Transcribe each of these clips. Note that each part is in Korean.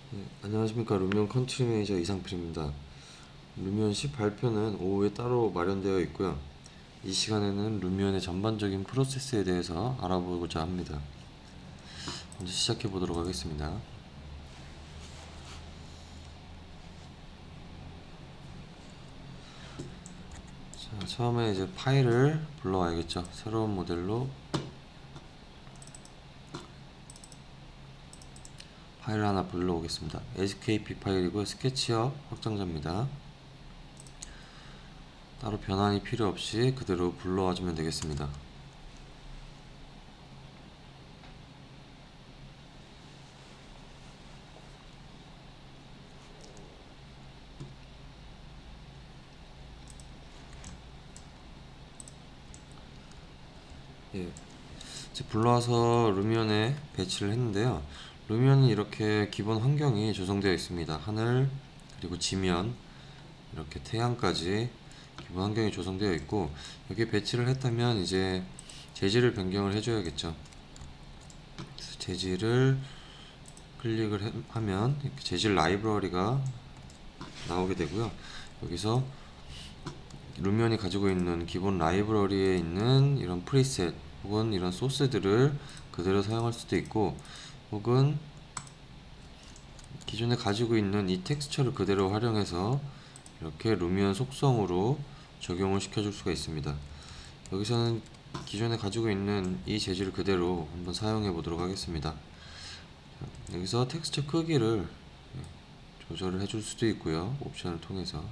네, 안녕하십니까. 루미온 컨트리 매니저 이상필입니다. 루미온 10 발표는 오후에 따로 마련되어 있고요. 이 시간에는 루미온의 전반적인 프로세스에 대해서 알아보고자 합니다. 먼저 시작해 보도록 하겠습니다. 자, 처음에 이제 파일을 불러와야겠죠. 새로운 모델로 파일을 하나 불러오겠습니다. skp 파일이고 스케치업 확장자입니다. 따로 변환이 필요 없이 그대로 불러와주면 되겠습니다. 예, 이제 불러와서 루미온에 배치를 했는데요. 루미온은 이렇게 기본 환경이 조성되어 있습니다. 하늘, 그리고 지면, 이렇게 태양까지 기본 환경이 조성되어 있고, 여기에 배치를 했다면 이제 재질을 변경을 해줘야겠죠. 그래서 재질을 클릭을 하면 이렇게 재질 라이브러리가 나오게 되고요. 여기서 루미온이 가지고 있는 기본 라이브러리에 있는 이런 프리셋 혹은 이런 소스들을 그대로 사용할 수도 있고, 혹은 기존에 가지고 있는 이 텍스처를 그대로 활용해서 이렇게 루미온 속성으로 적용을 시켜줄 수가 있습니다. 여기서는 기존에 가지고 있는 이 재질을 그대로 한번 사용해 보도록 하겠습니다. 여기서 텍스처 크기를 조절을 해줄 수도 있고요. 옵션을 통해서.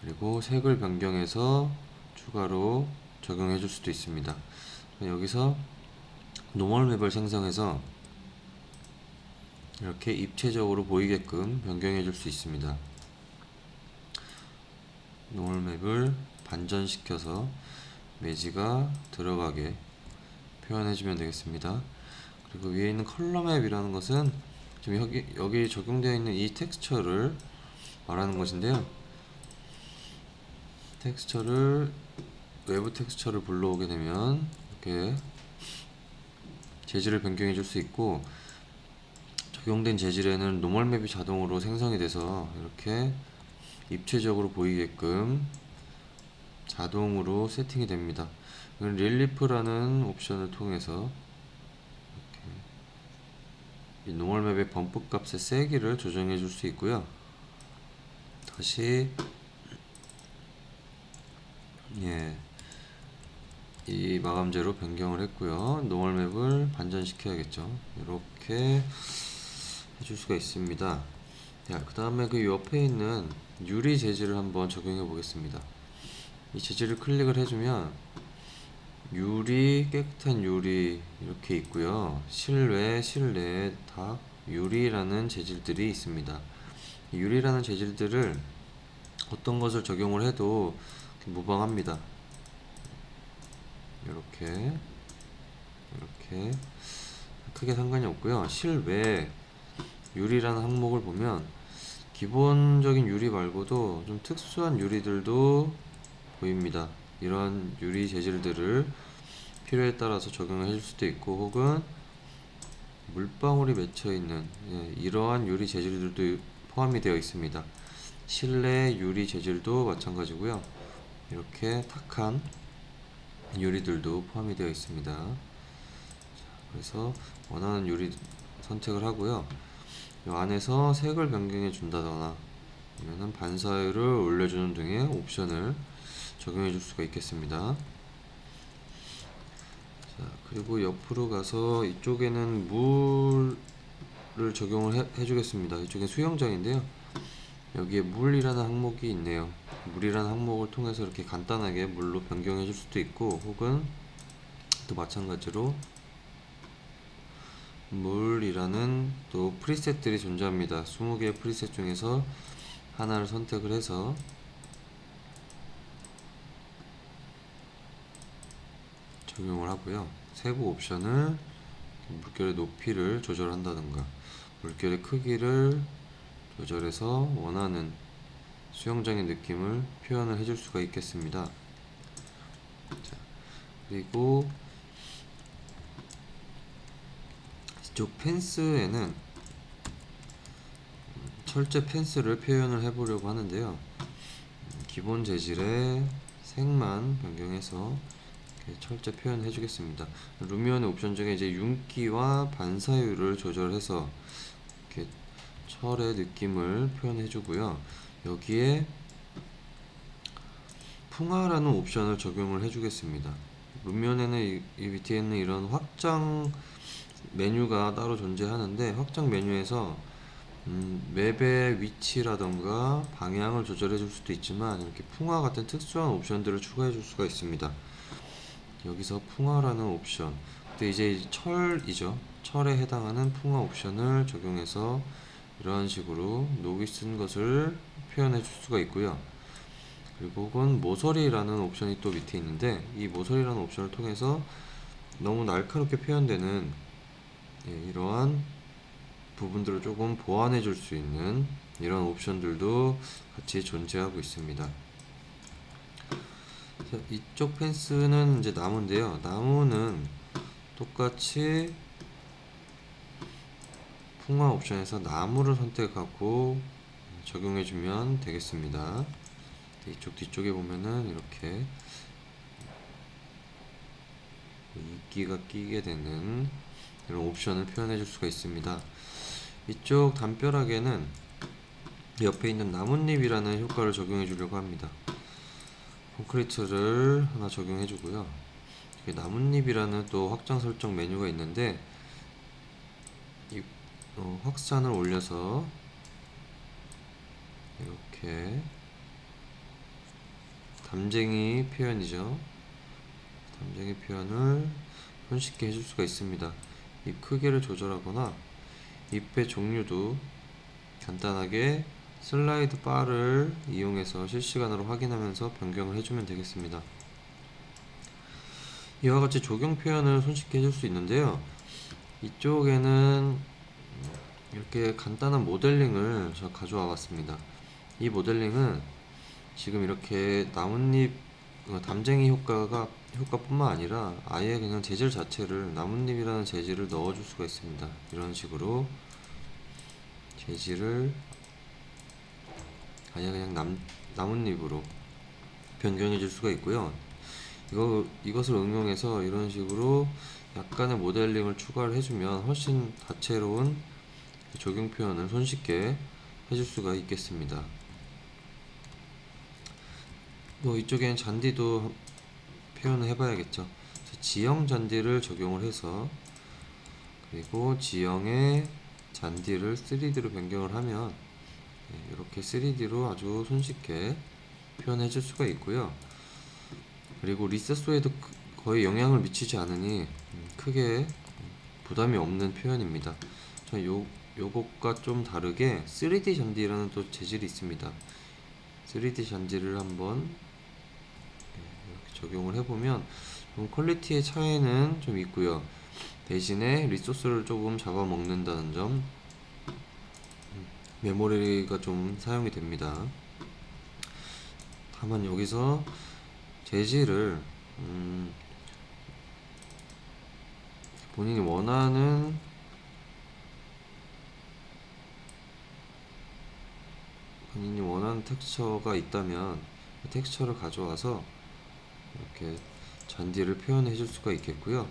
그리고 색을 변경해서 추가로 적용해 줄 수도 있습니다. 여기서 노멀 맵을 생성해서 이렇게 입체적으로 보이게끔 변경해 줄 수 있습니다. 노멀 맵을 반전시켜서 매지가 들어가게 표현해 주면 되겠습니다. 그리고 위에 있는 컬러 맵이라는 것은 지금 여기 적용되어 있는 이 텍스처를 말하는 것인데요. 외부 텍스처를 불러오게 되면 이렇게 재질을 변경해 줄 수 있고, 적용된 재질에는 노멀 맵이 자동으로 생성이 돼서 이렇게 입체적으로 보이게끔 자동으로 세팅이 됩니다. 이건 릴리프라는 옵션을 통해서 이 노멀 맵의 범프 값의 세기를 조정해 줄 수 있고요. 다시 이 마감재로 변경을 했고요. 노멀 맵을 반전시켜야겠죠. 이렇게 해줄 수가 있습니다. 자, 그 다음에 그 옆에 있는 유리 재질을 한번 적용해 보겠습니다. 이 재질을 클릭을 해주면 유리, 깨끗한 유리 이렇게 있고요. 실외, 실내에 다 유리라는 재질들이 있습니다. 이 유리라는 재질들을 어떤 것을 적용을 해도 무방합니다. 이렇게 크게 상관이 없고요. 실외 유리라는 항목을 보면 기본적인 유리 말고도 좀 특수한 유리들도 보입니다. 이런 유리 재질들을 필요에 따라서 적용을 해줄 수도 있고, 혹은 물방울이 맺혀 있는 이러한 유리 재질들도 포함이 되어 있습니다. 실내 유리 재질도 마찬가지고요. 이렇게 탁한 유리들도 포함이 되어 있습니다. 그래서 원하는 유리 선택을 하고요. 이 안에서 색을 변경해 준다거나 아니면 반사율을 올려주는 등의 옵션을 적용해 줄 수가 있겠습니다. 자, 그리고 옆으로 가서 이쪽에는 물을 적용을 해주겠습니다. 이쪽엔 수영장인데요. 여기에 물이라는 항목이 있네요. 물이라는 항목을 통해서 이렇게 간단하게 물로 변경해 줄 수도 있고, 혹은 또 마찬가지로 물이라는 또 프리셋들이 존재합니다. 20개의 프리셋 중에서 하나를 선택을 해서 적용을 하고요. 세부 옵션을 물결의 높이를 조절한다든가 물결의 크기를 조절해서 원하는 수영장의 느낌을 표현을 해줄 수가 있겠습니다. 자, 그리고 이쪽 펜스에는 철제 펜스를 표현을 해보려고 하는데요. 기본 재질의 색만 변경해서 이렇게 철제 표현해 주겠습니다. 루미온의 옵션 중에 이제 윤기와 반사율을 조절해서 이렇게 철의 느낌을 표현해 주고요. 여기에 풍화라는 옵션을 적용을 해 주겠습니다. 루미온에는 이 밑에 있는 이런 확장 메뉴가 따로 존재하는데, 확장 메뉴에서 맵의 위치라던가 방향을 조절해 줄 수도 있지만, 이렇게 풍화 같은 특수한 옵션들을 추가해 줄 수가 있습니다. 여기서 풍화라는 옵션, 근데 이제 철이죠. 철에 해당하는 풍화 옵션을 적용해서 이런 식으로 녹이 쓴 것을 표현해 줄 수가 있고요. 그리고 혹은 모서리라는 옵션이 또 밑에 있는데, 이 모서리라는 옵션을 통해서 너무 날카롭게 표현되는 이러한 부분들을 조금 보완해 줄 수 있는 이런 옵션들도 같이 존재하고 있습니다. 이쪽 펜스는 이제 나무인데요. 나무는 똑같이 풍화 옵션에서 나무를 선택하고 적용해 주면 되겠습니다. 이쪽 뒤쪽에 보면은 이렇게 이끼가 끼게 되는 이런 옵션을 표현해 줄 수가 있습니다. 이쪽 담벼락에는 옆에 있는 나뭇잎이라는 효과를 적용해 주려고 합니다. 콘크리트를 하나 적용해 주고요. 나뭇잎이라는 또 확장 설정 메뉴가 있는데, 이 확산을 올려서 이렇게 담쟁이 표현이죠. 담쟁이 표현을 손쉽게 해줄 수가 있습니다. 잎 크기를 조절하거나 잎의 종류도 간단하게 슬라이드 바를 이용해서 실시간으로 확인하면서 변경을 해주면 되겠습니다. 이와 같이 조경 표현을 손쉽게 해줄 수 있는데요. 이쪽에는 이렇게 간단한 모델링을 제가 가져와 봤습니다. 이 모델링은 지금 이렇게 나뭇잎 담쟁이 효과뿐만 아니라 아예 그냥 재질 자체를 나뭇잎이라는 재질을 넣어줄 수가 있습니다. 이런 식으로 재질을 아예 그냥 나뭇잎으로 변경해 줄 수가 있고요. 이것을 응용해서 이런 식으로 약간의 모델링을 추가를 해주면 훨씬 다채로운 적용 표현을 손쉽게 해줄 수가 있겠습니다. 이쪽엔 잔디도 표현을 해봐야겠죠. 지형 잔디를 적용을 해서, 그리고 지형의 잔디를 3D로 변경을 하면 이렇게 3D로 아주 손쉽게 표현해 줄 수가 있고요. 그리고 리셋소에도 거의 영향을 미치지 않으니 크게 부담이 없는 표현입니다. 요것과 좀 다르게 3D 잔디라는 또 재질이 있습니다. 3D 잔디를 한번 이렇게 적용을 해보면 좀 퀄리티의 차이는 좀 있고요. 대신에 리소스를 조금 잡아먹는다는 점, 메모리가 좀 사용이 됩니다. 다만 여기서 재질을 본인이 원하는 텍스처가 있다면 그 텍스처를 가져와서 이렇게 잔디를 표현해 줄 수가 있겠고요.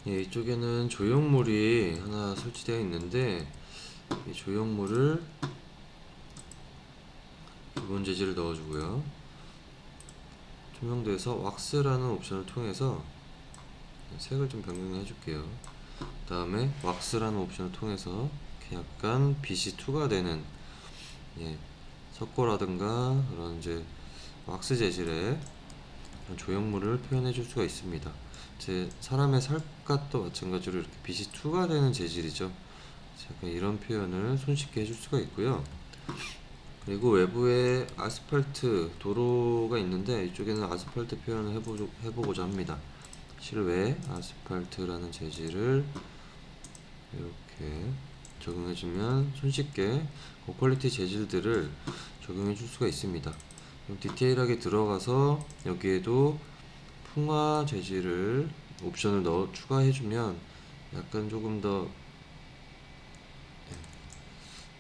이쪽에는 조형물이 하나 설치되어 있는데, 이 조형물을 기본 재질을 넣어주고요. 조명도에서 왁스라는 옵션을 통해서 색을 좀 변경해 줄게요. 그 다음에 왁스라는 옵션을 통해서 약간 빛이 투과되는 석고라든가 그런 이제 왁스 재질의 조형물을 표현해 줄 수가 있습니다. 사람의 살갗도 마찬가지로 이렇게 빛이 투과되는 재질이죠. 약간 이런 표현을 손쉽게 해줄 수가 있고요. 그리고 외부에 아스팔트 도로가 있는데, 이쪽에는 아스팔트 표현을 해보고자 합니다. 실외 아스팔트라는 재질을 이렇게 적용해주면 손쉽게 고퀄리티 재질들을 적용해 줄 수가 있습니다. 디테일하게 들어가서 여기에도 풍화 재질을 옵션을 추가해주면 약간 조금 더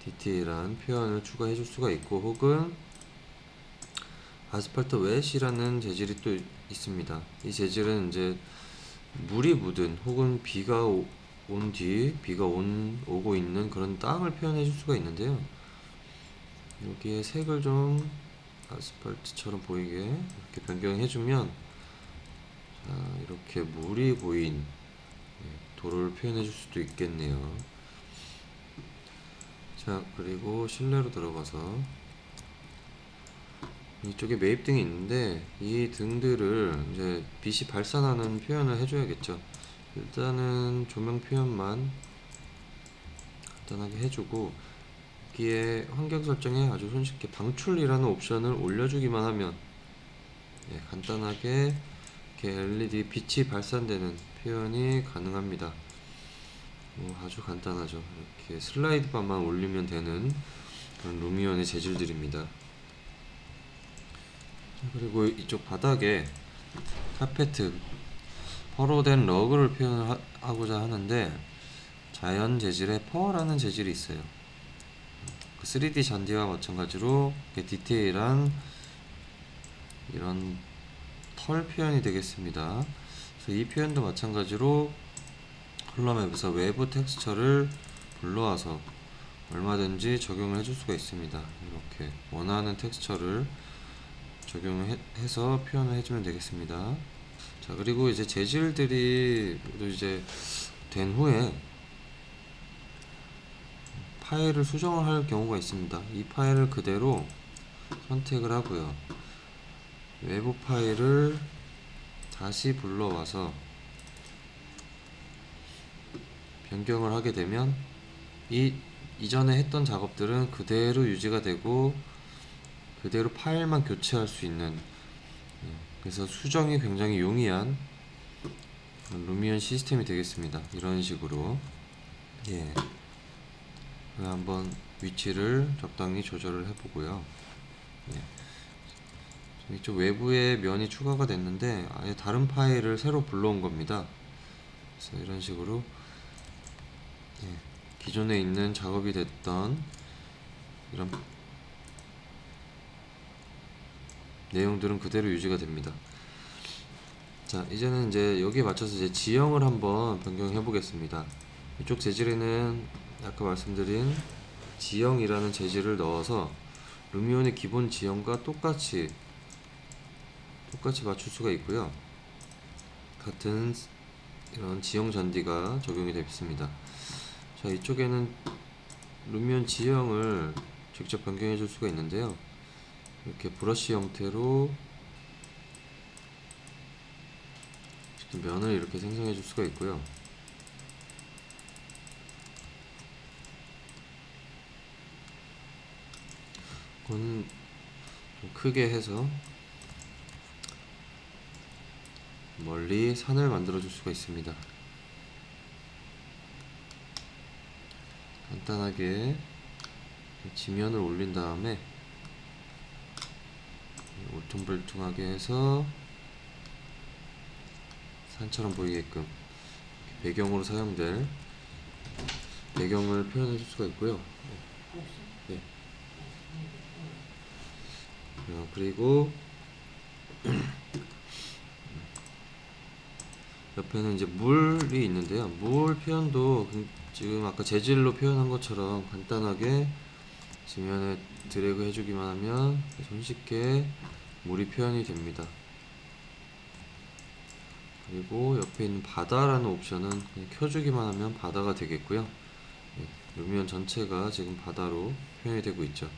디테일한 표현을 추가해 줄 수가 있고, 혹은 아스팔트 웻이라는 재질이 또 있습니다. 이 재질은 이제 물이 묻은 혹은 비가 온 뒤, 비가 오고 있는 그런 땅을 표현해 줄 수가 있는데요. 여기에 색을 좀 아스팔트처럼 보이게 이렇게 변경해 주면, 자, 이렇게 물이 보인 도로를 표현해 줄 수도 있겠네요. 자, 그리고 실내로 들어가서 이쪽에 매입등이 있는데, 이 등들을 이제 빛이 발산하는 표현을 해줘야겠죠. 일단은 조명 표현만 간단하게 해주고, 여기에 환경 설정에 아주 손쉽게 방출이라는 옵션을 올려주기만 하면, 간단하게 이렇게 LED 빛이 발산되는 표현이 가능합니다. 아주 간단하죠. 이렇게 슬라이드 바만 올리면 되는 그런 루미온의 재질들입니다. 그리고 이쪽 바닥에 카페트, 퍼로된 러그를 표현하고자 하는데, 자연 재질의 퍼라는 재질이 있어요. 3D 잔디와 마찬가지로 디테일한 이런 털 표현이 되겠습니다. 그래서 이 표현도 마찬가지로 컬러맵에서 외부 텍스처를 불러와서 얼마든지 적용을 해줄 수가 있습니다. 이렇게 원하는 텍스처를 적용해서 표현을 해주면 되겠습니다. 자, 그리고 이제 재질들이 모두 이제 된 후에 파일을 수정을 할 경우가 있습니다. 이 파일을 그대로 선택을 하고요. 외부 파일을 다시 불러와서 변경을 하게 되면 이전에 했던 작업들은 그대로 유지가 되고 그대로 파일만 교체할 수 있는, 그래서 수정이 굉장히 용이한 루미온 시스템이 되겠습니다. 이런 식으로 한번 위치를 적당히 조절을 해보고요. 이쪽 외부에 면이 추가가 됐는데 아예 다른 파일을 새로 불러온 겁니다. 그래서 이런 식으로 기존에 있는 작업이 됐던 이런 내용들은 그대로 유지가 됩니다. 자, 이제는 이제 여기에 맞춰서 이제 지형을 한번 변경해 보겠습니다. 이쪽 재질에는 아까 말씀드린 지형이라는 재질을 넣어서 루미온의 기본 지형과 똑같이 맞출 수가 있고요. 같은 이런 지형 잔디가 적용이 되어 있습니다. 자, 이쪽에는 루미온 지형을 직접 변경해 줄 수가 있는데요. 이렇게 브러쉬 형태로 직접 면을 이렇게 생성해 줄 수가 있고요. 그건 좀 크게 해서 멀리 산을 만들어 줄 수가 있습니다. 간단하게 지면을 올린 다음에 울퉁불퉁하게 해서 산처럼 보이게끔 배경으로 사용될 배경을 표현해 줄 수가 있고요. 그리고 옆에는 이제 물이 있는데요. 물 표현도 지금 아까 재질로 표현한 것처럼 간단하게 지면에 드래그 해주기만 하면 손쉽게 물이 표현이 됩니다. 그리고 옆에 있는 바다라는 옵션은 그냥 켜주기만 하면 바다가 되겠고요. 루미온 전체가 지금 바다로 표현이 되고 있죠.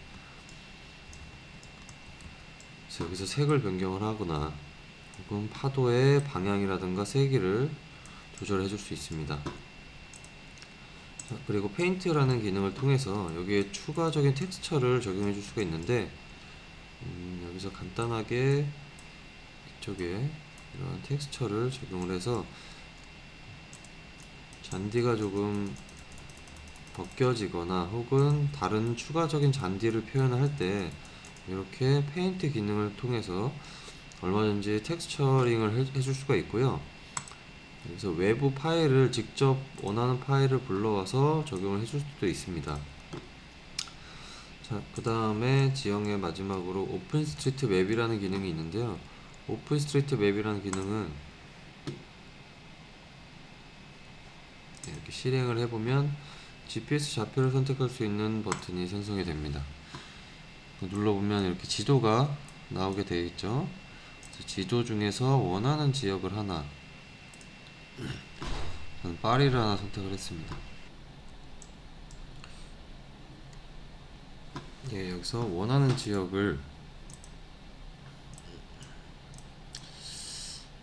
그래서 여기서 색을 변경을 하거나 혹은 파도의 방향이라든가 세기를 조절해 줄 수 있습니다. 자, 그리고 페인트라는 기능을 통해서 여기에 추가적인 텍스처를 적용해 줄 수가 있는데, 여기서 간단하게 이쪽에 이런 텍스처를 적용을 해서 잔디가 조금 벗겨지거나 혹은 다른 추가적인 잔디를 표현할 때 이렇게 페인트 기능을 통해서 얼마든지 텍스처링을 해줄 수가 있고요. 그래서 외부 파일을 직접 원하는 파일을 불러와서 적용을 해줄 수도 있습니다. 자, 그 다음에 지형의 마지막으로 오픈 스트리트 맵이라는 기능이 있는데요. 오픈 스트리트 맵이라는 기능은 이렇게 실행을 해보면 GPS 좌표를 선택할 수 있는 버튼이 생성이 됩니다. 눌러보면 이렇게 지도가 나오게 되어 있죠. 지도 중에서 원하는 지역을 하나, 저는 파리를 하나 선택을 했습니다. 예, 여기서 원하는 지역을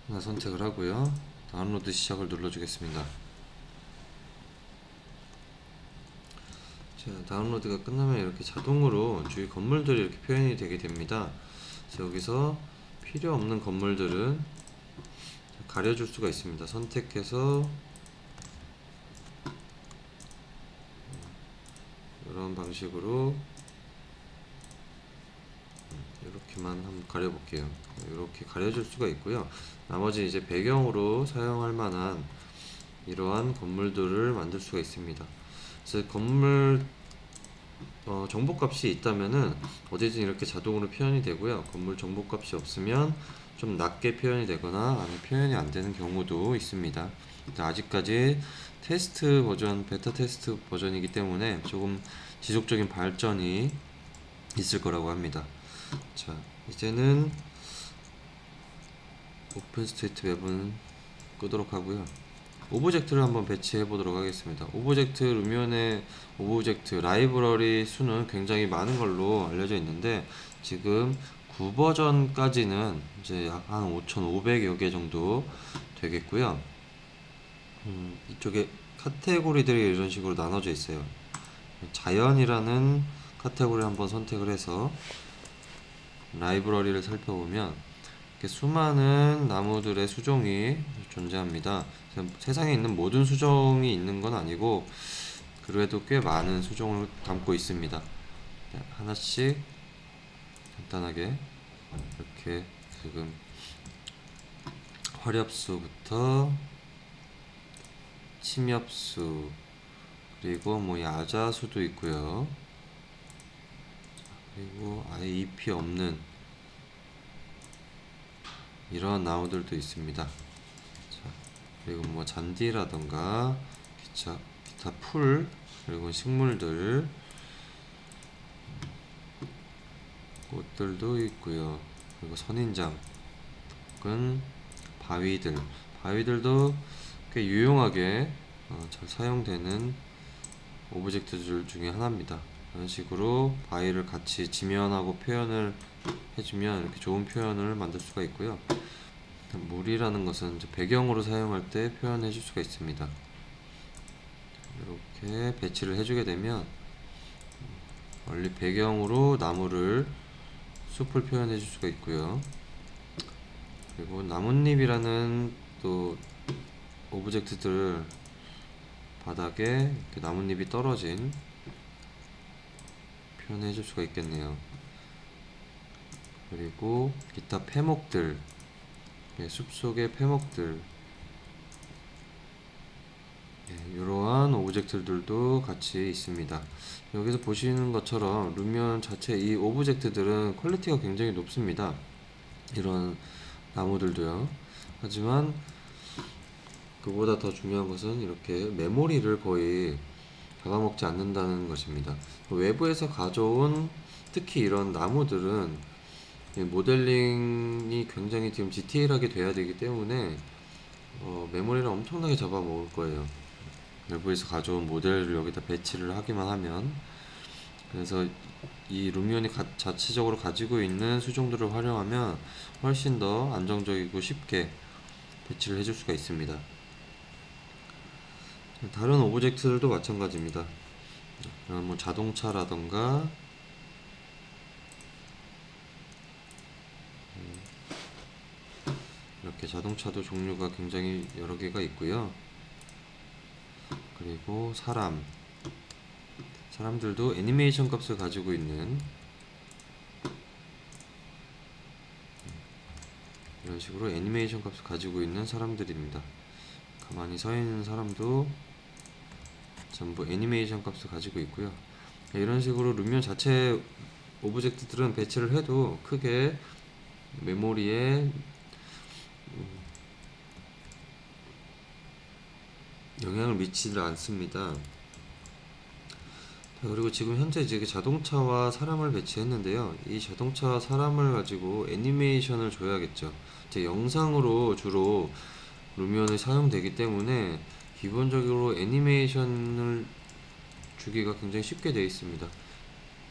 하나 선택을 하고요. 다운로드 시작을 눌러주겠습니다. 자, 다운로드가 끝나면 이렇게 자동으로 주위 건물들이 이렇게 표현이 되게 됩니다. 여기서 필요 없는 건물들은 가려줄 수가 있습니다. 선택해서 이런 방식으로 이렇게만 한번 가려볼게요. 이렇게 가려줄 수가 있고요. 나머지 이제 배경으로 사용할 만한 이러한 건물들을 만들 수가 있습니다. 그래서 건물 정보값이 있다면은 어디든 이렇게 자동으로 표현이 되고요. 건물 정보값이 없으면 좀 낮게 표현이 되거나 아니면 표현이 안 되는 경우도 있습니다. 아직까지 테스트 버전, 베타 테스트 버전이기 때문에 조금 지속적인 발전이 있을 거라고 합니다. 자, 이제는 오픈 스트리트 맵은 끄도록 하고요. 오브젝트를 한번 배치해 보도록 하겠습니다. 오브젝트 루미온의 오브젝트 라이브러리 수는 굉장히 많은 걸로 알려져 있는데 지금 9버전까지는 이제 약 한 5,500여 개 정도 되겠고요. 이쪽에 카테고리들이 이런 식으로 나눠져 있어요. 자연이라는 카테고리를 한번 선택을 해서 라이브러리를 살펴보면 이렇게 수많은 나무들의 수종이 존재합니다. 세상에 있는 모든 수종이 있는 건 아니고 그래도 꽤 많은 수종을 담고 있습니다. 하나씩 간단하게 이렇게 지금 화렵수부터 침엽수 그리고 뭐 야자수도 있고요. 그리고 아예 잎이 없는 이런 나무들도 있습니다. 자, 그리고 뭐 잔디라던가 기타 풀 그리고 식물들 꽃들도 있고요. 그리고 선인장 혹은 바위들도 꽤 유용하게 잘 사용되는 오브젝트들 중에 하나입니다. 이런 식으로 바위를 같이 지면하고 표현을 해주면 이렇게 좋은 표현을 만들 수가 있고요. 물이라는 것은 이제 배경으로 사용할 때 표현해 줄 수가 있습니다. 이렇게 배치를 해주게 되면 원리 배경으로 나무를 숲을 표현해 줄 수가 있고요. 그리고 나뭇잎이라는 또 오브젝트들 바닥에 이렇게 나뭇잎이 떨어진 표현해 줄 수가 있겠네요. 그리고 기타 패목들, 숲속의 패목들, 이러한 오브젝트들도 같이 있습니다. 여기서 보시는 것처럼 루미온 자체 이 오브젝트들은 퀄리티가 굉장히 높습니다. 이런 나무들도요. 하지만 그보다 더 중요한 것은 이렇게 메모리를 거의 잡아먹지 않는다는 것입니다. 외부에서 가져온 특히 이런 나무들은 모델링이 굉장히 지금 디테일하게 돼야 되기 때문에 메모리를 엄청나게 잡아먹을 거예요. 외부에서 가져온 모델을 여기다 배치를 하기만 하면. 그래서 이 루미온이 자체적으로 가지고 있는 수종들을 활용하면 훨씬 더 안정적이고 쉽게 배치를 해줄 수가 있습니다. 다른 오브젝트들도 마찬가지입니다. 뭐 자동차라던가 이렇게 자동차도 종류가 굉장히 여러 개가 있고요. 그리고 사람들도 애니메이션 값을 가지고 있는 이런 식으로 애니메이션 값을 가지고 있는 사람들입니다. 가만히 서 있는 사람도 전부 애니메이션 값을 가지고 있고요. 이런 식으로 루미온 자체 오브젝트들은 배치를 해도 크게 메모리에 영향을 미치지 않습니다. 그리고 지금 현재 이제 자동차와 사람을 배치했는데요. 이 자동차와 사람을 가지고 애니메이션을 줘야겠죠. 이제 영상으로 주로 루미온이 사용되기 때문에 기본적으로 애니메이션을 주기가 굉장히 쉽게 되어 있습니다.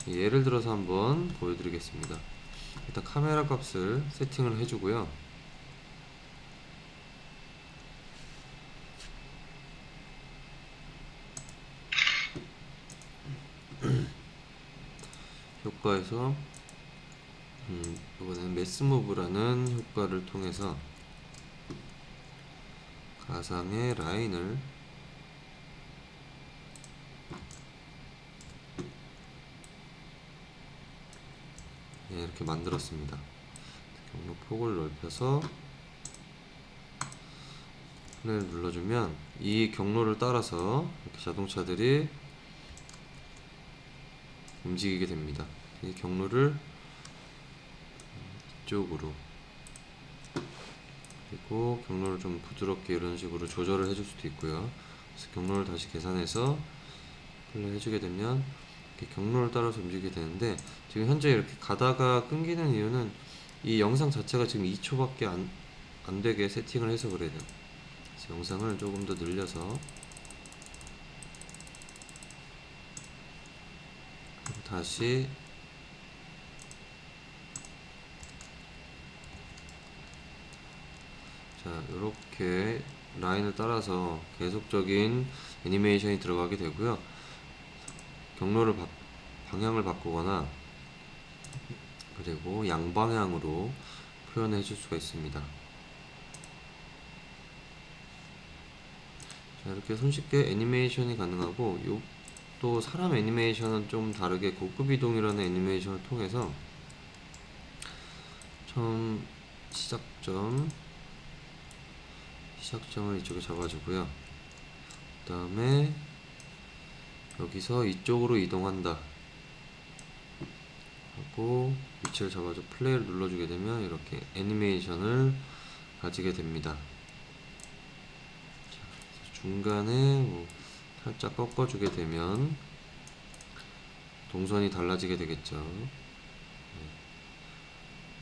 예를 들어서 한번 보여드리겠습니다. 일단 카메라 값을 세팅을 해주고요. 효과에서 이번에는 매스무브라는 효과를 통해서 가상의 라인을 이렇게 만들었습니다. 경로 폭을 넓혀서 플레이를 눌러주면 이 경로를 따라서 이렇게 자동차들이 움직이게 됩니다. 이 경로를 이쪽으로, 그리고 경로를 좀 부드럽게 이런 식으로 조절을 해줄 수도 있고요. 그래서 경로를 다시 계산해서 플레이 해주게 되면 이렇게 경로를 따라서 움직이게 되는데, 지금 현재 이렇게 가다가 끊기는 이유는 이 영상 자체가 지금 2초밖에 안 되게 세팅을 해서 그래요. 그래서 영상을 조금 더 늘려서 다시 자, 이렇게 라인을 따라서 계속적인 애니메이션이 들어가게 되고요. 경로를 방향을 바꾸거나 그리고 양방향으로 표현해 줄 수가 있습니다. 자, 이렇게 손쉽게 애니메이션이 가능하고, 또 사람 애니메이션은 좀 다르게 고급 이동이라는 애니메이션을 통해서 처음 시작점을 이쪽에 잡아주고요. 그 다음에 여기서 이쪽으로 이동한다 하고 위치를 잡아줘 플레이를 눌러주게 되면 이렇게 애니메이션을 가지게 됩니다. 자, 중간에 살짝 꺾어주게 되면 동선이 달라지게 되겠죠.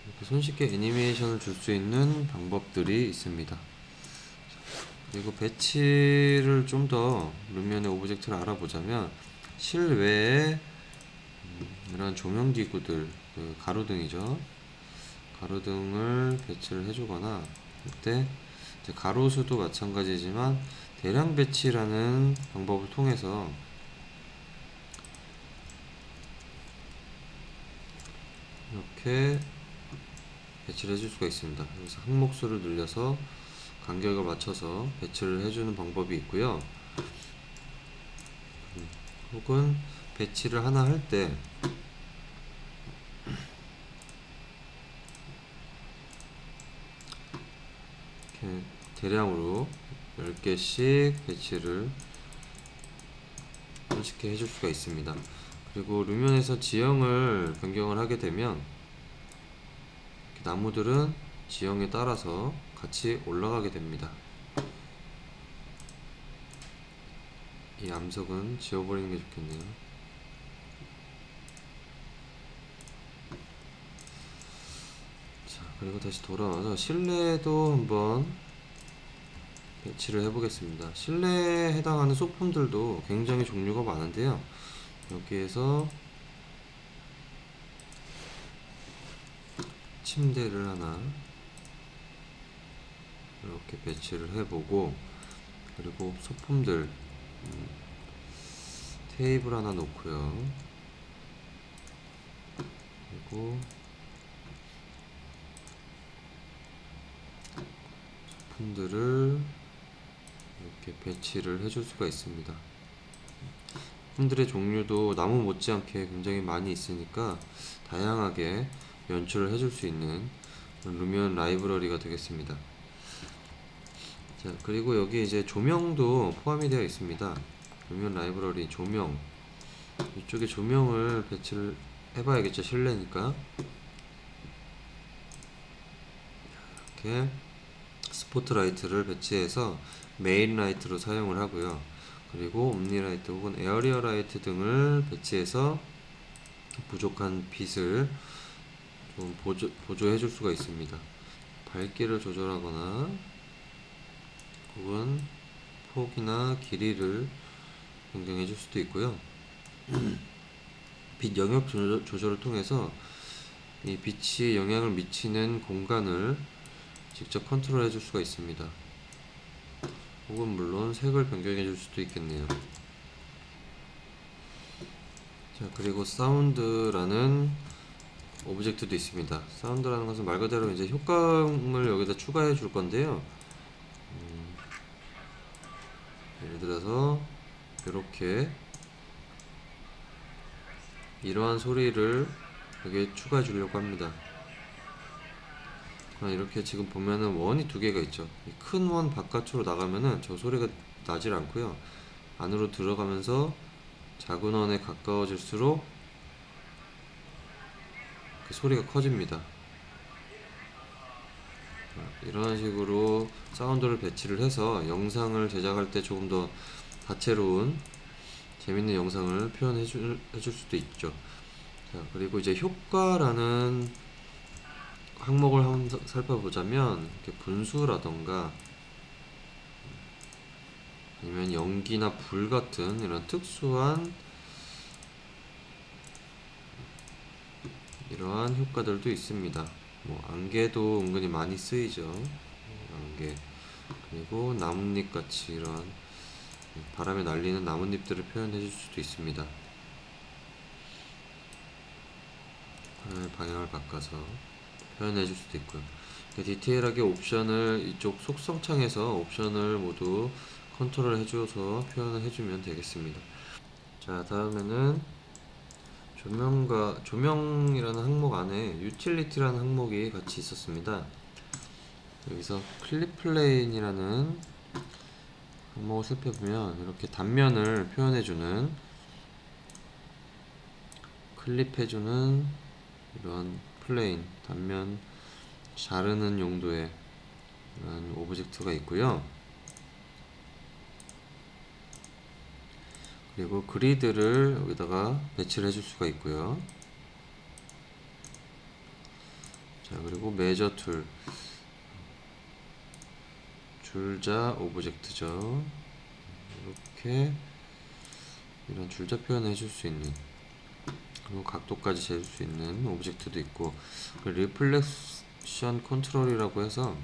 이렇게 손쉽게 애니메이션을 줄 수 있는 방법들이 있습니다. 그리고 배치를 좀 더 루미온의 오브젝트를 알아보자면, 실외에 이런 조명기구들, 가로등이죠. 가로등을 배치를 해주거나, 이때 이제 가로수도 마찬가지지만 대량 배치라는 방법을 통해서 이렇게 배치를 해줄 수가 있습니다. 그래서 항목수를 늘려서 간격을 맞춰서 배치를 해주는 방법이 있고요. 혹은 배치를 하나 할 때 이렇게 대량으로 10개씩 배치를 쉽게 해줄 수가 있습니다. 그리고 루미온에서 지형을 변경을 하게 되면 나무들은 지형에 따라서 같이 올라가게 됩니다. 이 암석은 지워버리는 게 좋겠네요. 자, 그리고 다시 돌아와서 실내도 한번 배치를 해보겠습니다. 실내에 해당하는 소품들도 굉장히 종류가 많은데요. 여기에서 침대를 하나 이렇게 배치를 해보고, 그리고 소품들 테이블 하나 놓고요. 그리고 소품들을 이렇게 배치를 해줄 수가 있습니다. 소품들의 종류도 나무 못지않게 굉장히 많이 있으니까 다양하게 연출을 해줄 수 있는 루미온 라이브러리가 되겠습니다. 자, 그리고 여기 이제 조명도 포함이 되어 있습니다. 루미온 라이브러리 조명, 이쪽에 조명을 배치를 해봐야겠죠. 실내니까. 이렇게 스포트라이트를 배치해서 메인 라이트로 사용을 하고요. 그리고 옴니라이트 혹은 에어리어 라이트 등을 배치해서 부족한 빛을 좀 보조해 줄 수가 있습니다. 밝기를 조절하거나 혹은 폭이나 길이를 변경해 줄 수도 있고요. 빛 영역 조절을 통해서 이 빛이 영향을 미치는 공간을 직접 컨트롤 해줄 수가 있습니다. 혹은 물론 색을 변경해 줄 수도 있겠네요. 자, 그리고 사운드라는 오브젝트도 있습니다. 사운드라는 것은 말 그대로 이제 효과음을 여기다 추가해 줄 건데요. 예를 들어서 이렇게 이러한 소리를 여기에 추가해 주려고 합니다. 이렇게 지금 보면은 원이 두 개가 있죠. 큰 원 바깥으로 나가면은 저 소리가 나질 않고요. 안으로 들어가면서 작은 원에 가까워질수록 그 소리가 커집니다. 이런 식으로 사운드를 배치를 해서 영상을 제작할 때 조금 더 다채로운 재밌는 영상을 해줄 수도 있죠. 자, 그리고 이제 효과라는 항목을 한번 살펴보자면 이렇게 분수라던가 아니면 연기나 불 같은 이런 특수한 이러한 효과들도 있습니다. 뭐 안개도 은근히 많이 쓰이죠. 안개. 그리고 나뭇잎 같이 이런 바람에 날리는 나뭇잎들을 표현해 줄 수도 있습니다. 방향을 바꿔서 표현해 줄 수도 있고요. 디테일하게 옵션을 이쪽 속성 창에서 옵션을 모두 컨트롤 해줘서 표현을 해주면 되겠습니다. 자, 다음에는 조명이라는 항목 안에 유틸리티라는 항목이 같이 있었습니다. 여기서 클립플레인이라는 항목을 살펴보면 이렇게 단면을 표현해주는 클립해주는 이런 플레인 단면 자르는 용도의 이런 오브젝트가 있고요. 그리고 그리드를 여기다가 배치를 해줄 수가 있고요. 자, 그리고 메저 툴 줄자 오브젝트죠. 이렇게 이런 줄자 표현을 해줄 수 있는, 그리고 각도까지 재줄 수 있는 오브젝트도 있고, 리플렉션 컨트롤이라고 해서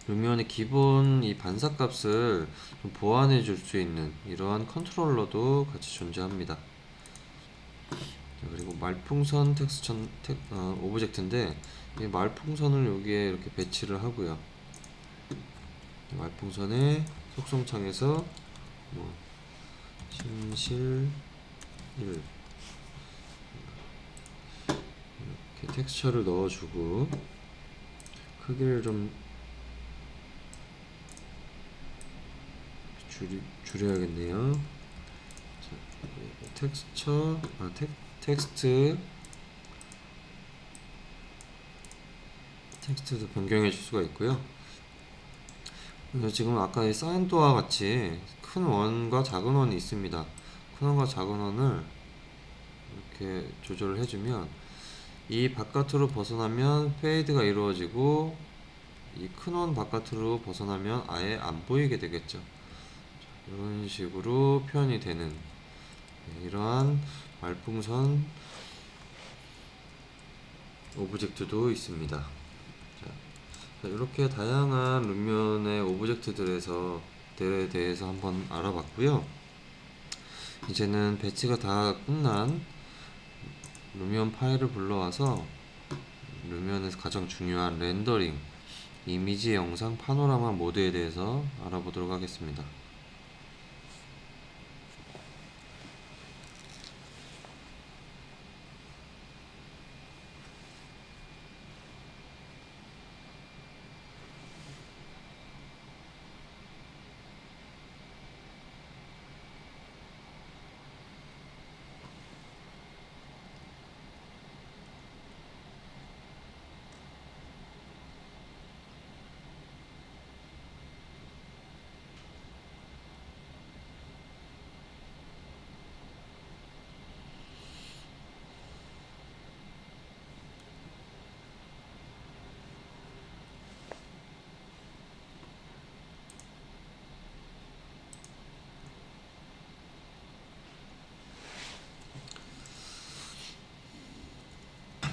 루미온의 기본 이 반사값을 좀 보완해 줄 수 있는 이러한 컨트롤러도 같이 존재합니다. 그리고 말풍선 오브젝트인데 이 말풍선을 여기에 이렇게 배치를 하고요. 말풍선의 속성창에서 뭐 심실 1 이렇게 텍스처를 넣어주고 크기를 좀 줄여야겠네요. 자, 텍스트도 변경해 줄 수가 있고요. 지금 아까 이 사인도와 같이 큰 원과 작은 원이 있습니다. 큰 원과 작은 원을 이렇게 조절을 해주면 이 바깥으로 벗어나면 페이드가 이루어지고 이 큰 원 바깥으로 벗어나면 아예 안 보이게 되겠죠. 이런 식으로 표현이 되는 이러한 말풍선 오브젝트도 있습니다. 자, 이렇게 다양한 루미온의 오브젝트들에 대해서 한번 알아봤고요. 이제는 배치가 다 끝난 루미온 파일을 불러와서 루미온에서 가장 중요한 렌더링, 이미지 영상 파노라마 모드에 대해서 알아보도록 하겠습니다.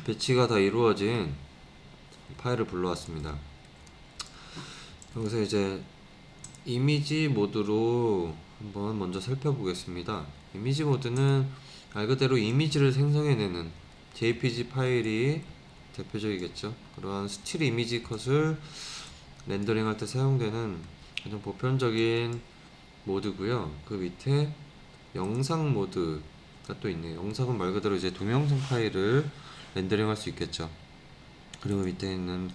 배치가 다 이루어진 파일을 불러왔습니다. 여기서 이제 이미지 모드로 한번 먼저 살펴보겠습니다. 이미지 모드는 말 그대로 이미지를 생성해내는 JPG 파일이 대표적이겠죠. 그러한 스틸 이미지 컷을 렌더링 할 때 사용되는 가장 보편적인 모드고요. 그 밑에 영상 모드가 또 있네요. 영상은 말 그대로 이제 동영상 파일을 렌더링 할 수 있겠죠. 그리고 밑에 있는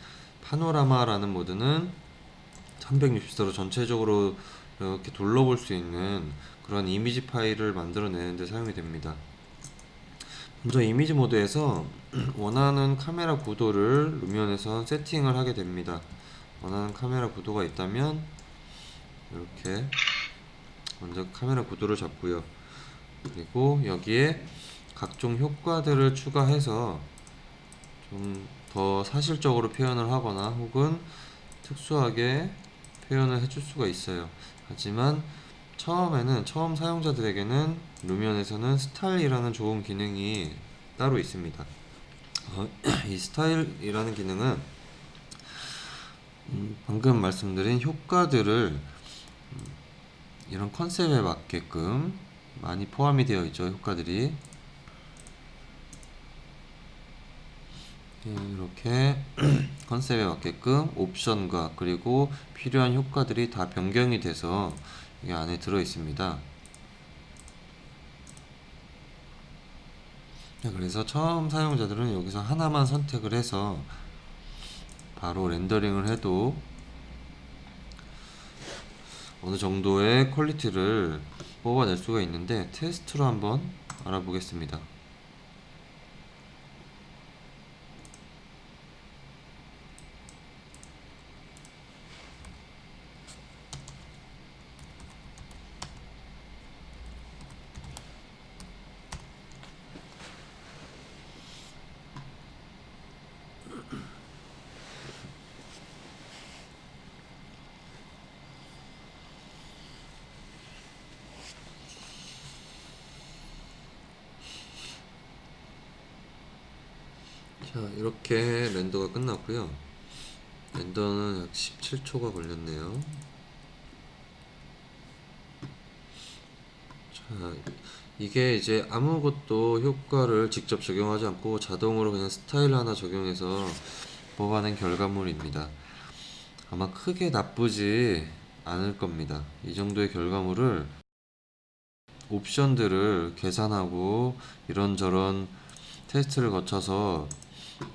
파노라마라는 모드는 360도로 전체적으로 이렇게 둘러볼 수 있는 그런 이미지 파일을 만들어내는 데 사용이 됩니다. 먼저 이미지 모드에서 원하는 카메라 구도를 루미온에서 세팅을 하게 됩니다. 원하는 카메라 구도가 있다면 이렇게 먼저 카메라 구도를 잡고요. 그리고 여기에 각종 효과들을 추가해서 좀 더 사실적으로 표현을 하거나 혹은 특수하게 표현을 해줄 수가 있어요. 하지만 처음 사용자들에게는 루미온에서는 스타일이라는 좋은 기능이 따로 있습니다. 이 스타일이라는 기능은 방금 말씀드린 효과들을 이런 컨셉에 맞게끔 많이 포함이 되어 있죠. 효과들이 이렇게 컨셉에 맞게끔 옵션과 그리고 필요한 효과들이 다 변경이 돼서 이 안에 들어 있습니다. 그래서 처음 사용자들은 여기서 하나만 선택을 해서 바로 렌더링을 해도 어느 정도의 퀄리티를 뽑아낼 수가 있는데 테스트로 한번 알아보겠습니다. 자, 이렇게 렌더가 끝났고요. 렌더는 약 17초가 걸렸네요. 자, 이게 이제 아무것도 효과를 직접 적용하지 않고 자동으로 그냥 스타일 하나 적용해서 뽑아낸 결과물입니다. 아마 크게 나쁘지 않을 겁니다. 이 정도의 결과물을 옵션들을 계산하고 이런저런 테스트를 거쳐서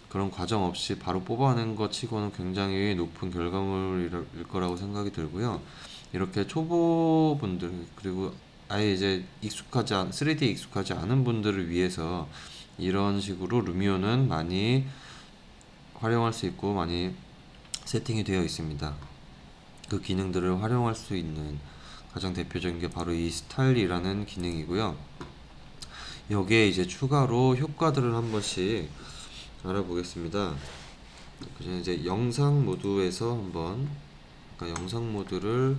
그런 과정 없이 바로 뽑아낸 것 치고는 굉장히 높은 결과물일 거라고 생각이 들고요. 이렇게 초보분들 그리고 아예 이제 3D 익숙하지 않은 분들을 위해서 이런 식으로 루미온은 많이 활용할 수 있고 많이 세팅이 되어 있습니다. 그 기능들을 활용할 수 있는 가장 대표적인 게 바로 이 스타일이라는 기능이고요. 여기에 이제 추가로 효과들을 한 번씩 알아보겠습니다. 그냥 이제 영상 모드에서 한번 그러니까 영상 모드를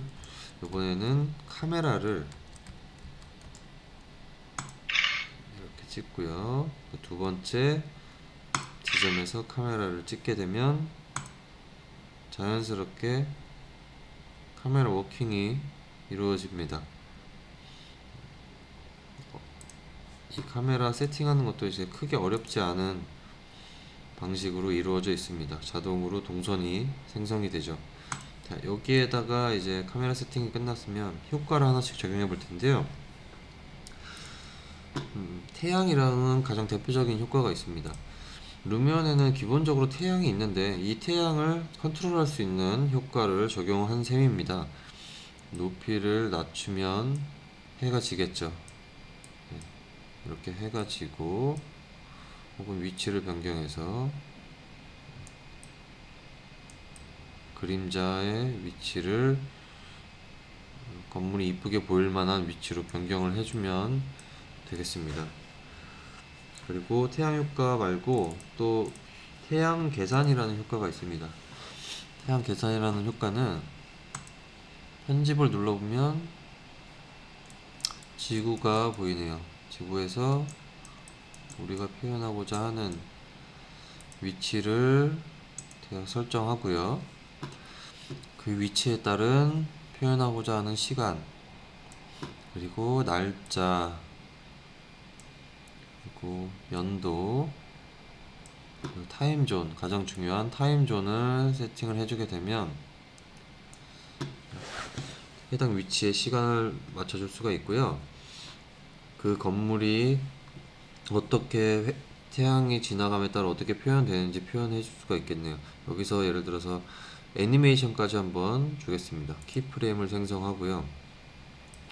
이번에는 카메라를 이렇게 찍고요. 두 번째 지점에서 카메라를 찍게 되면 자연스럽게 카메라 워킹이 이루어집니다. 이 카메라 세팅하는 것도 이제 크게 어렵지 않은 방식으로 이루어져 있습니다. 자동으로 동선이 생성이 되죠. 자, 여기에다가 이제 카메라 세팅이 끝났으면 효과를 하나씩 적용해 볼 텐데요. 태양이라는 가장 대표적인 효과가 있습니다. 루미온에는 기본적으로 태양이 있는데 이 태양을 컨트롤할 수 있는 효과를 적용한 셈입니다. 높이를 낮추면 해가 지겠죠. 이렇게 해가 지고 혹은 위치를 변경해서 그림자의 위치를 건물이 이쁘게 보일 만한 위치로 변경을 해주면 되겠습니다. 그리고 태양 효과 말고 또 태양 계산이라는 효과가 있습니다. 태양 계산이라는 효과는 편집을 눌러보면 지구가 보이네요. 지구에서 우리가 표현하고자 하는 위치를 대략 설정하고요. 그 위치에 따른 표현하고자 하는 시간, 그리고 날짜, 그리고 연도, 그리고 타임존, 가장 중요한 타임존을 세팅을 해주게 되면 해당 위치에 시간을 맞춰줄 수가 있고요. 그 건물이 어떻게 태양이 지나감에 따라 어떻게 표현되는지 표현해 줄 수가 있겠네요. 여기서 예를 들어서 애니메이션까지 한번 주겠습니다. 키프레임을 생성하고요.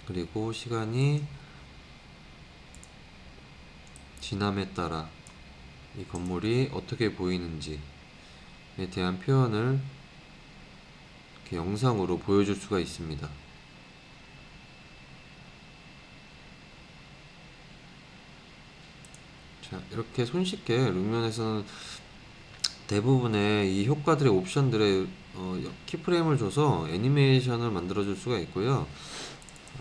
그리고 시간이 지남에 따라 이 건물이 어떻게 보이는지에 대한 표현을 이렇게 영상으로 보여줄 수가 있습니다. 자, 이렇게 손쉽게 루미온에서는 대부분의 이 효과들의 옵션들의 키프레임을 줘서 애니메이션을 만들어 줄 수가 있고요.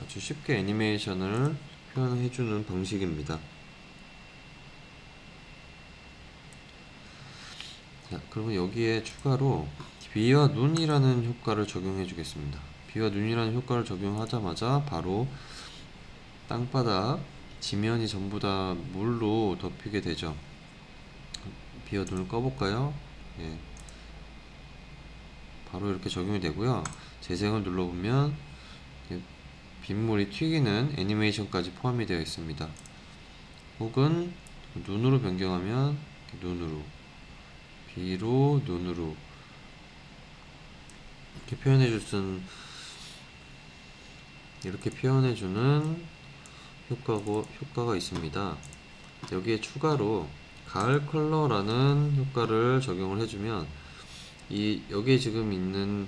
아주 쉽게 애니메이션을 표현해 주는 방식입니다. 자, 그러면 여기에 추가로 비와 눈이라는 효과를 적용해 주겠습니다. 비와 눈이라는 효과를 적용하자마자 바로 땅바닥 지면이 전부 다 물로 덮이게 되죠. 비와 눈을 꺼볼까요? 예. 바로 이렇게 적용이 되고요. 재생을 눌러보면 빗물이 튀기는 애니메이션까지 포함이 되어 있습니다. 혹은 눈으로 변경하면 눈으로, 비로 눈으로 이렇게 표현해주는 효과가 있습니다. 여기에 추가로 가을 컬러라는 효과를 적용을 해주면 여기에 지금 있는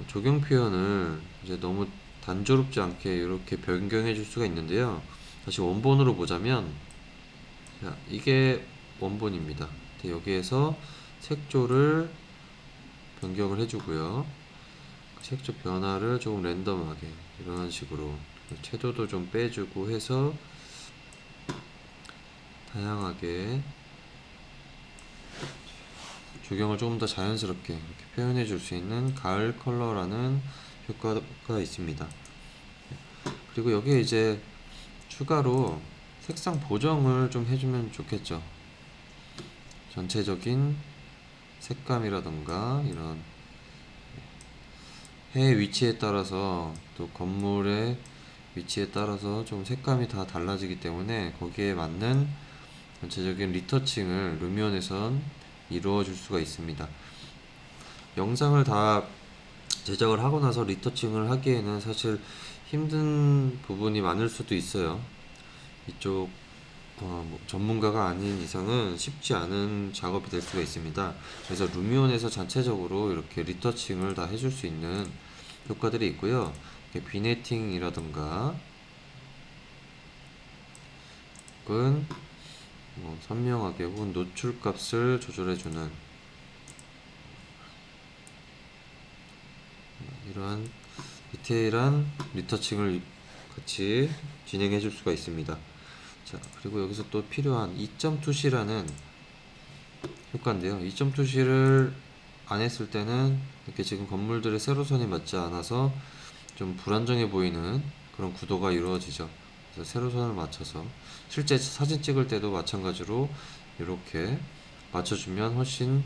조경 표현을 이제 너무 단조롭지 않게 이렇게 변경해 줄 수가 있는데요. 다시 원본으로 보자면, 자, 이게 원본입니다. 여기에서 색조를 변경을 해주고요. 색조 변화를 조금 랜덤하게 이런 식으로 채도도 좀 빼주고 해서 다양하게 조경을 조금 더 자연스럽게 이렇게 표현해 줄 수 있는 가을 컬러라는 효과가 있습니다. 그리고 여기에 이제 추가로 색상 보정을 좀 해주면 좋겠죠. 전체적인 색감이라던가 이런 해 위치에 따라서 또 건물의 위치에 따라서 좀 색감이 다 달라지기 때문에 거기에 맞는 전체적인 리터칭을 루미온에선 이루어 줄 수가 있습니다. 영상을 다 제작을 하고 나서 리터칭을 하기에는 사실 힘든 부분이 많을 수도 있어요. 이쪽 전문가가 아닌 이상은 쉽지 않은 작업이 될 수가 있습니다. 그래서 루미온에서 전체적으로 이렇게 리터칭을 다 해줄 수 있는 효과들이 있고요. 비네팅이라던가 혹은 선명하게 혹은 노출값을 조절해주는 이러한 디테일한 리터칭을 같이 진행해 줄 수가 있습니다. 자, 그리고 여기서 또 필요한 2.2C라는 효과인데요. 2.2C를 안 했을 때는 이렇게 지금 건물들의 세로선이 맞지 않아서 좀 불안정해 보이는 그런 구도가 이루어지죠. 그래서 세로선을 맞춰서 실제 사진 찍을 때도 마찬가지로 이렇게 맞춰주면 훨씬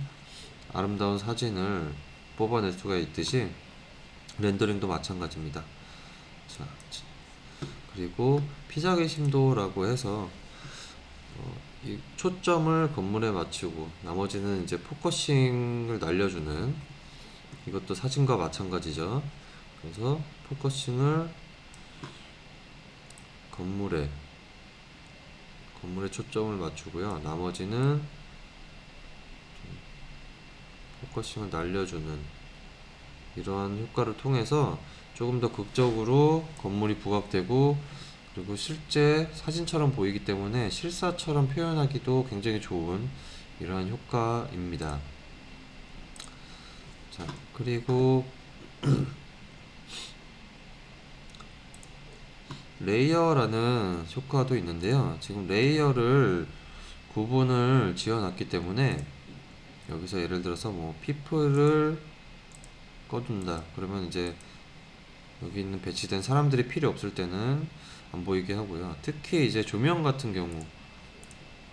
아름다운 사진을 뽑아낼 수가 있듯이 렌더링도 마찬가지입니다. 자, 그리고 피자의 심도라고 해서 이 초점을 건물에 맞추고 나머지는 이제 포커싱을 날려주는, 이것도 사진과 마찬가지죠. 그래서 포커싱을 건물에 초점을 맞추고요. 나머지는 포커싱을 날려주는 이러한 효과를 통해서 조금 더 극적으로 건물이 부각되고, 그리고 실제 사진처럼 보이기 때문에 실사처럼 표현하기도 굉장히 좋은 이러한 효과입니다. 자, 그리고 레이어라는 효과도 있는데요. 지금 레이어를 구분을 지어 놨기 때문에 여기서 예를 들어서 뭐 people을 꺼둔다. 그러면 이제 여기 있는 배치된 사람들이 필요 없을 때는 안 보이게 하고요. 특히 이제 조명 같은 경우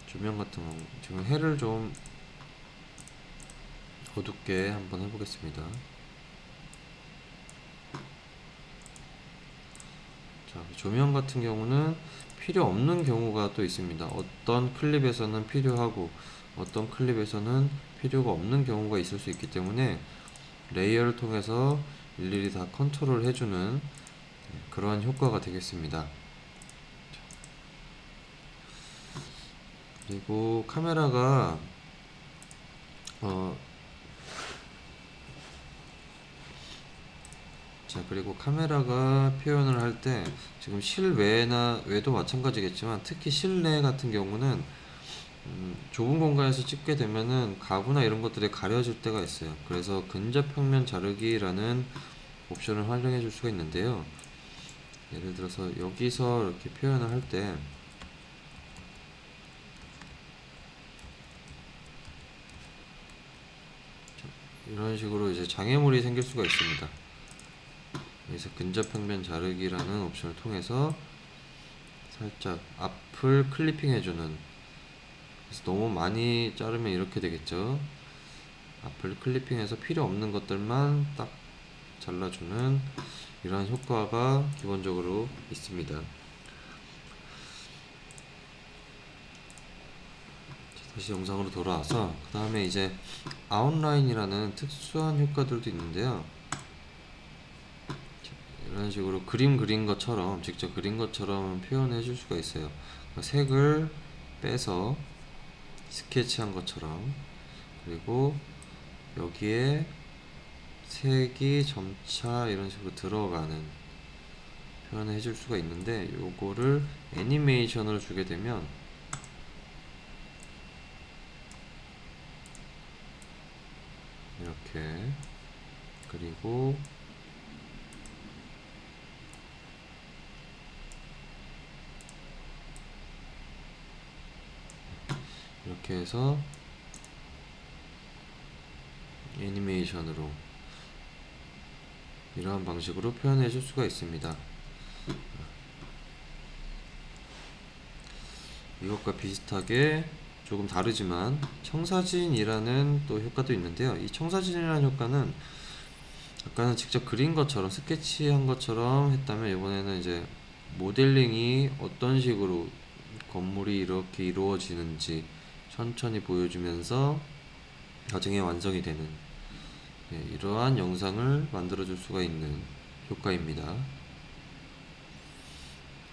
지금 해를 좀 어둡게 한번 해보겠습니다. 자, 조명 같은 경우는 필요 없는 경우가 또 있습니다. 어떤 클립에서는 필요하고 어떤 클립에서는 필요가 없는 경우가 있을 수 있기 때문에 레이어를 통해서 일일이 다 컨트롤 해주는 그러한 효과가 되겠습니다. 그리고 카메라가 그리고 카메라가 표현을 할 때 지금 실외나 외도 마찬가지겠지만 특히 실내 같은 경우는 좁은 공간에서 찍게 되면은 가구나 이런 것들이 가려질 때가 있어요. 그래서 근접 평면 자르기라는 옵션을 활용해 줄 수가 있는데요. 예를 들어서 여기서 이렇게 표현을 할 때 이런 식으로 이제 장애물이 생길 수가 있습니다. 여기서 근접 평면 자르기라는 옵션을 통해서 살짝 앞을 클리핑 해주는, 그래서 너무 많이 자르면 이렇게 되겠죠. 앞을 클리핑해서 필요 없는 것들만 딱 잘라주는 이러한 효과가 기본적으로 있습니다. 다시 영상으로 돌아와서 그 다음에 이제 아웃라인이라는 특수한 효과들도 있는데요. 이런 식으로 그림 그린 것처럼, 직접 그린 것처럼 표현해 줄 수가 있어요. 색을 빼서 스케치한 것처럼, 그리고 여기에 색이 점차 이런 식으로 들어가는 표현을 해줄 수가 있는데, 요거를 애니메이션으로 주게 되면 이렇게, 그리고 이렇게 해서 애니메이션으로 이러한 방식으로 표현해 줄 수가 있습니다. 이것과 비슷하게 조금 다르지만 청사진이라는 또 효과도 있는데요. 이 청사진이라는 효과는 아까는 직접 그린 것처럼 스케치한 것처럼 했다면, 이번에는 이제 모델링이 어떤 식으로 건물이 이렇게 이루어지는지 천천히 보여주면서 나중에 완성이 되는, 이러한 영상을 만들어 줄 수가 있는 효과입니다.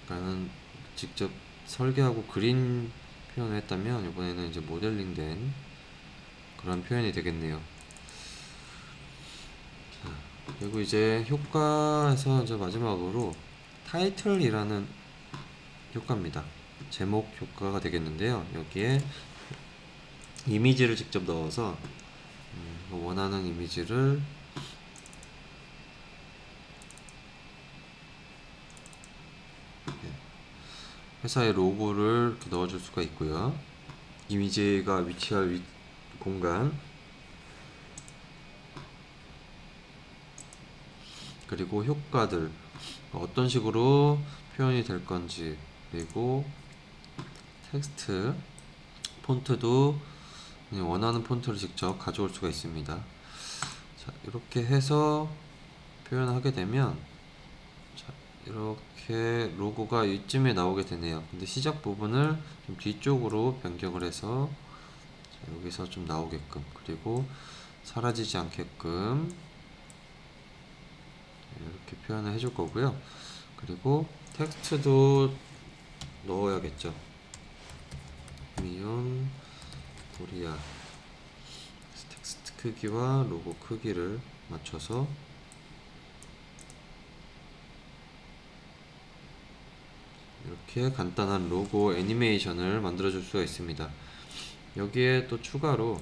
아까는 직접 설계하고 그린 표현을 했다면, 이번에는 이제 모델링 된 그런 표현이 되겠네요. 그리고 이제 효과에서 이제 마지막으로 타이틀이라는 효과입니다. 제목 효과가 되겠는데요. 여기에 이미지를 직접 넣어서 원하는 이미지를 회사의 로고를 이렇게 넣어줄 수가 있고요. 이미지가 위치할 공간, 그리고 효과들 어떤 식으로 표현이 될 건지, 그리고 텍스트 폰트도 원하는 폰트를 직접 가져올 수가 있습니다. 자, 이렇게 해서 표현하게 되면, 자, 이렇게 로고가 이쯤에 나오게 되네요. 근데 시작 부분을 좀 뒤쪽으로 변경을 해서, 자, 여기서 좀 나오게끔, 그리고 사라지지 않게끔 이렇게 표현을 해줄 거고요. 그리고 텍스트도 넣어야겠죠. 미온 코리아. 텍스트 크기와 로고 크기를 맞춰서 이렇게 간단한 로고 애니메이션을 만들어 줄 수가 있습니다. 여기에 또 추가로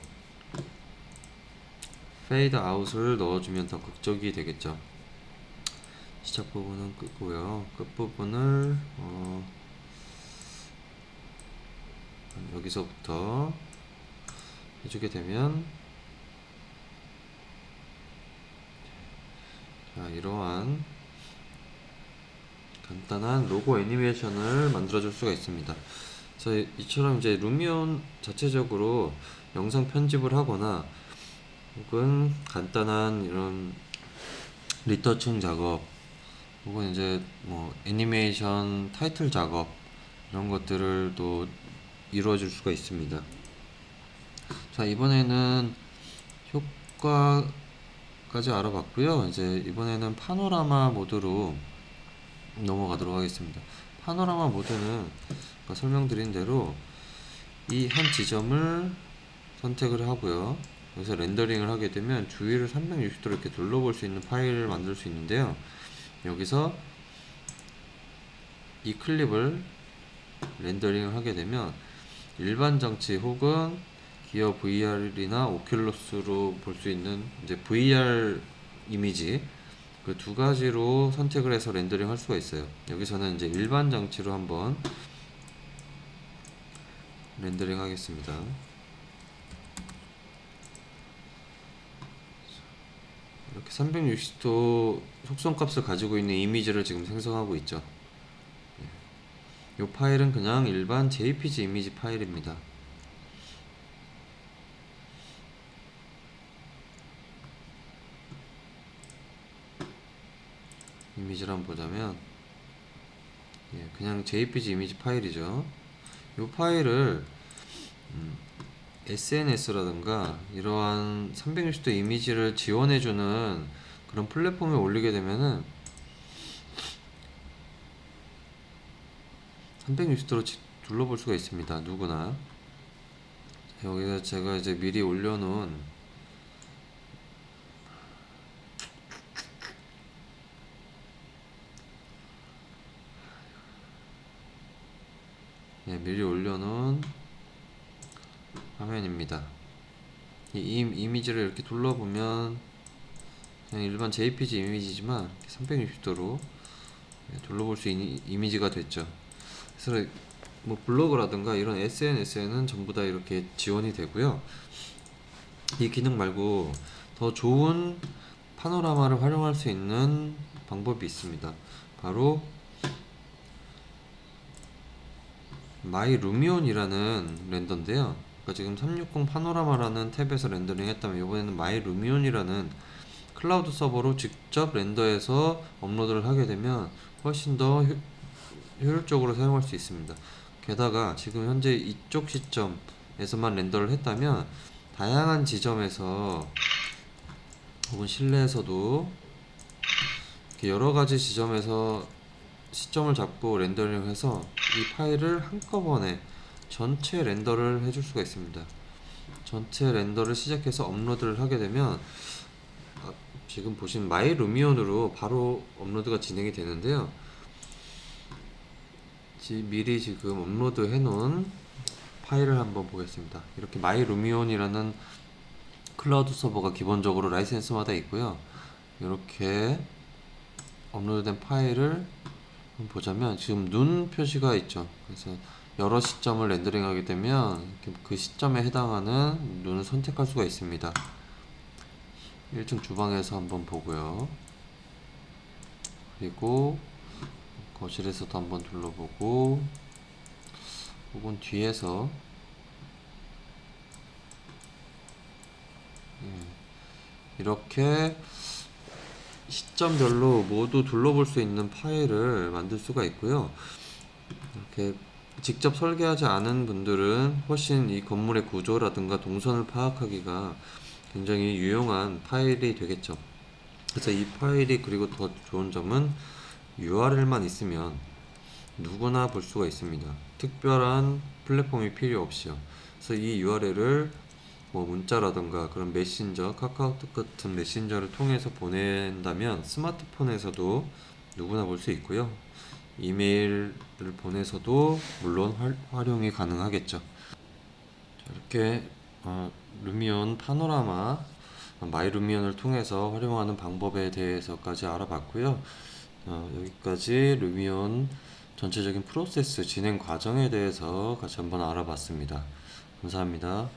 페이드 아웃을 넣어주면 더 극적이 되겠죠. 시작 부분은 끄고요. 끝부분을 여기서부터 해주게 되면 자, 이러한 간단한 로고 애니메이션을 만들어 줄 수가 있습니다. 그래서 이처럼 이제 루미온 자체적으로 영상 편집을 하거나 혹은 간단한 이런 리터칭 작업 혹은 이제 뭐 애니메이션 타이틀 작업 이런 것들을 또 이루어 줄 수가 있습니다. 자, 이번에는 효과까지 알아봤고요. 이제 이번에는 파노라마 모드로 넘어가도록 하겠습니다. 파노라마 모드는 아까 설명드린 대로 이 한 지점을 선택을 하고요. 여기서 렌더링을 하게 되면 주위를 360도 이렇게 둘러볼 수 있는 파일을 만들 수 있는데요. 여기서 이 클립을 렌더링을 하게 되면 일반 장치 혹은 기어 VR이나 오큘러스로 볼 수 있는 이제 VR 이미지 그 두 가지로 선택을 해서 렌더링 할 수가 있어요. 여기서는 이제 일반 장치로 한번 렌더링 하겠습니다. 이렇게 360도 속성값을 가지고 있는 이미지를 지금 생성하고 있죠. 이 파일은 그냥 일반 JPG 이미지 파일입니다. 이미지를 한번 보자면 그냥 JPG 이미지 파일이죠. 이 파일을 SNS라든가 이러한 360도 이미지를 지원해주는 그런 플랫폼에 올리게 되면은 360도로 둘러볼 수가 있습니다. 누구나. 여기서 제가 이제 미리 올려놓은 미리 올려놓은 화면입니다. 이 이미지를 이렇게 둘러보면 그냥 일반 JPG 이미지지만 360도로 둘러볼 수 있는 이미지가 됐죠. 그래서 뭐 블로그라든가 이런 SNS에는 전부 다 이렇게 지원이 되고요. 이 기능 말고 더 좋은 파노라마를 활용할 수 있는 방법이 있습니다. 바로 마이 루미온이라는 렌더인데요. 그러니까 지금 360 파노라마라는 탭에서 렌더링 했다면 이번에는 마이 루미온이라는 클라우드 서버로 직접 렌더해서 업로드를 하게 되면 훨씬 더 효율적으로 사용할 수 있습니다. 게다가 지금 현재 이쪽 시점에서만 렌더를 했다면 다양한 지점에서 혹은 실내에서도 이렇게 여러 가지 지점에서 시점을 잡고 렌더링을 해서 이 파일을 한꺼번에 전체 렌더를 해줄 수가 있습니다. 전체 렌더를 시작해서 업로드를 하게 되면 지금 보신 마이 루미온으로 바로 업로드가 진행이 되는데요. 미리 지금 업로드 해놓은 파일을 한번 보겠습니다. 이렇게 마이 루미온이라는 클라우드 서버가 기본적으로 라이센스마다 있고요. 이렇게 업로드된 파일을 보자면 지금 눈 표시가 있죠. 그래서 여러 시점을 렌더링 하게 되면 그 시점에 해당하는 눈을 선택할 수가 있습니다. 1층 주방에서 한번 보고요. 그리고 거실에서도 한번 둘러보고 혹은 뒤에서 이렇게 시점별로 모두 둘러볼 수 있는 파일을 만들 수가 있고요. 이렇게 직접 설계하지 않은 분들은 훨씬 이 건물의 구조라든가 동선을 파악하기가 굉장히 유용한 파일이 되겠죠. 그래서 이 파일이 그리고 더 좋은 점은 URL만 있으면 누구나 볼 수가 있습니다. 특별한 플랫폼이 필요 없이요. 그래서 이 URL을 뭐 문자라던가 그런 메신저, 카카오톡 같은 메신저를 통해서 보낸다면 스마트폰에서도 누구나 볼 수 있고요. 이메일을 보내서도 물론 활용이 가능하겠죠. 이렇게 루미온 파노라마 마이 루미온을 통해서 활용하는 방법에 대해서까지 알아봤고요. 여기까지 루미온 전체적인 프로세스 진행 과정에 대해서 같이 한번 알아봤습니다. 감사합니다.